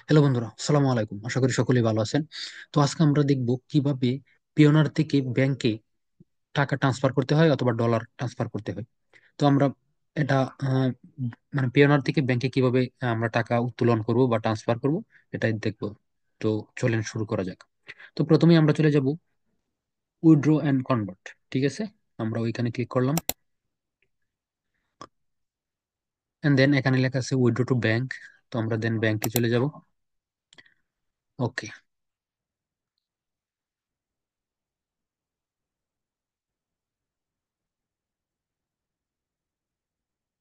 Hello বন্ধুরা, আসসালামু আলাইকুম। আশা করি সকলেই ভালো আছেন। তো আজকে আমরা দেখব কিভাবে পিওনার থেকে ব্যাংকে টাকা ট্রান্সফার করতে হয় অথবা ডলার ট্রান্সফার করতে হয়। তো আমরা এটা আহ, মানে পিওনার থেকে ব্যাংকে কিভাবে আমরা টাকা উত্তোলন করব বা ট্রান্সফার করব, এটাই দেখব। তো চলেন শুরু করা যাক। তো প্রথমেই আমরা চলে যাব উইথড্র অ্যান্ড কনভার্ট। ঠিক আছে, আমরা ওইখানে ক্লিক করলাম, এন্ড দেন এখানে লেখা আছে উইথড্র টু ব্যাংক। তো আমরা দেন ব্যাংকে চলে যাব। ওকে।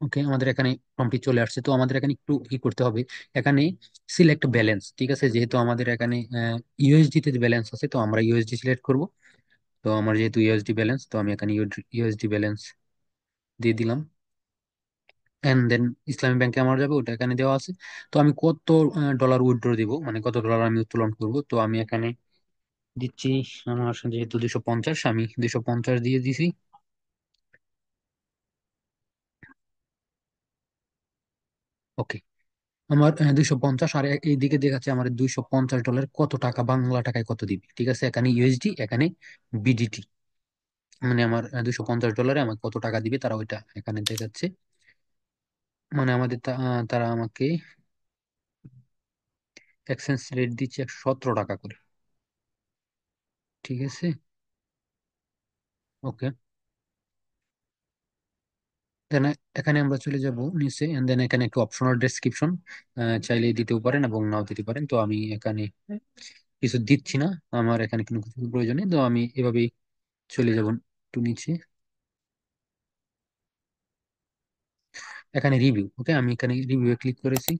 ওকে, আমাদের এখানে ফর্মটি চলে আসছে। তো আমাদের এখানে একটু কি করতে হবে, এখানে সিলেক্ট ব্যালেন্স। ঠিক আছে, যেহেতু আমাদের এখানে ইউএসডি তে ব্যালেন্স আছে, তো আমরা ইউএসডি সিলেক্ট করব। তো আমার যেহেতু ইউএসডি ব্যালেন্স, তো আমি এখানে ইউএসডি ব্যালেন্স দিয়ে দিলাম। এন্ড দেন ইসলামী ব্যাংকে আমার যাবে, ওটা এখানে দেওয়া আছে। তো আমি কত ডলার উইথড্র দিব, মানে কত ডলার আমি উত্তোলন করব, তো আমি এখানে দিচ্ছি। আমার যেহেতু 250, আমি 250 দিয়ে দিছি। ওকে, আমার 250, আর এইদিকে দেখাচ্ছে আমার $250 কত টাকা, বাংলা টাকায় কত দিবে। ঠিক আছে, এখানে ইউএসডি, এখানে বিডিটি, মানে আমার $250 আমার কত টাকা দিবে তারা, ওইটা এখানে দেখাচ্ছে। মানে আমাদের তারা আমাকে এক্সচেঞ্জ রেট দিচ্ছে 117 টাকা করে। ঠিক আছে। ওকে, দেন এখানে আমরা চলে যাব নিচে, এন্ড দেন এখানে একটু অপশনাল ডেসক্রিপশন চাইলে দিতেও পারেন এবং নাও দিতে পারেন। তো আমি এখানে কিছু দিচ্ছি না, আমার এখানে কোনো কিছু প্রয়োজন নেই। তো আমি এভাবেই চলে যাব একটু নিচে। এখানে রিভিউ, ওকে, আমি এখানে রিভিউ ক্লিক করেছি।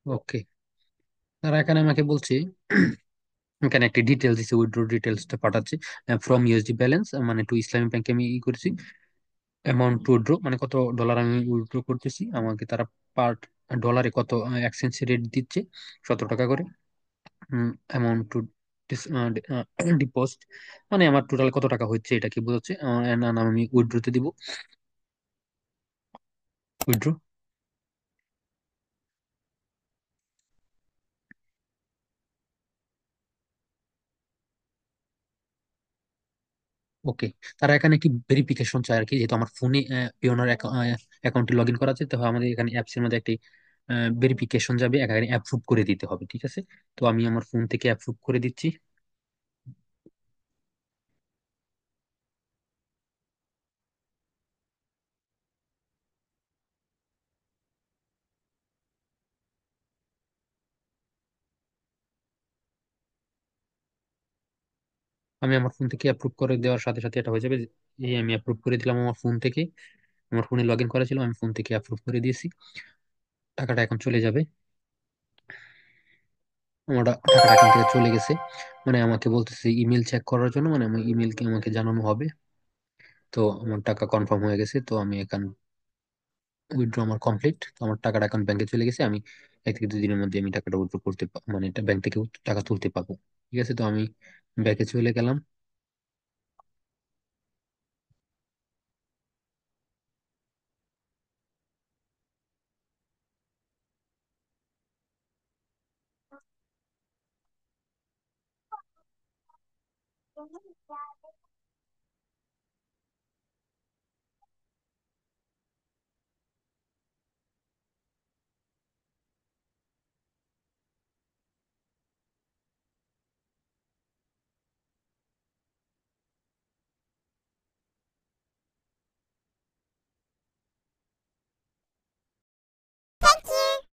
ওকে, তারা এখানে আমাকে বলছে, এখানে একটা ডিটেলস দিচ্ছে, উইথড্র ডিটেলসটা পাঠাচ্ছে ফ্রম ইউএসডি ব্যালেন্স, মানে টু ইসলামী ব্যাংকে আমি ই করেছি অ্যামাউন্ট টু উইথড্র, মানে কত ডলার আমি উইথড্র করতেছি। আমাকে তারা পার ডলারে কত এক্সচেঞ্জ রেট দিচ্ছে, 17 টাকা করে। অ্যামাউন্ট টু ডিপোজিট, মানে আমার টোটাল কত টাকা হচ্ছে এটা কি বোঝাচ্ছে। and আমি উইথড্রতে দিব, উইথড্র। ওকে, তারা এখানে কি ভেরিফিকেশন চায় আর কি, যেহেতু আমার ফোনে পিওনার অ্যাকাউন্টে লগ ইন করা আছে, তো আমাদের এখানে অ্যাপস এর মধ্যে একটি ভেরিফিকেশন যাবে, এখানে অ্যাপ্রুভ করে দিতে হবে। ঠিক আছে, তো আমি আমার ফোন থেকে অ্যাপ্রুভ করে দিচ্ছি। আমি আমার ফোন থেকে অ্যাপ্রুভ করে দেওয়ার সাথে সাথে এটা হয়ে যাবে এই আমি অ্যাপ্রুভ করে দিলাম আমার ফোন থেকে। আমার ফোনে লগ ইন করা ছিল, আমি ফোন থেকে অ্যাপ্রুভ করে দিয়েছি। টাকাটা এখন চলে যাবে। আমার টাকাটা এখান থেকে চলে গেছে। মানে আমাকে বলতেছে ইমেল চেক করার জন্য, মানে আমার ইমেলকে আমাকে জানানো হবে। তো আমার টাকা কনফার্ম হয়ে গেছে। তো আমি এখন উইথড্র আমার কমপ্লিট। তো আমার টাকাটা এখন ব্যাংকে চলে গেছে। আমি 1 থেকে 2 দিনের মধ্যে আমি টাকাটা উইথড্র করতে মানে এটা ব্যাংক থেকে টাকা তুলতে পারবো। ঠিক আছে, তো আমি ব্যাংকে চলে গেলাম।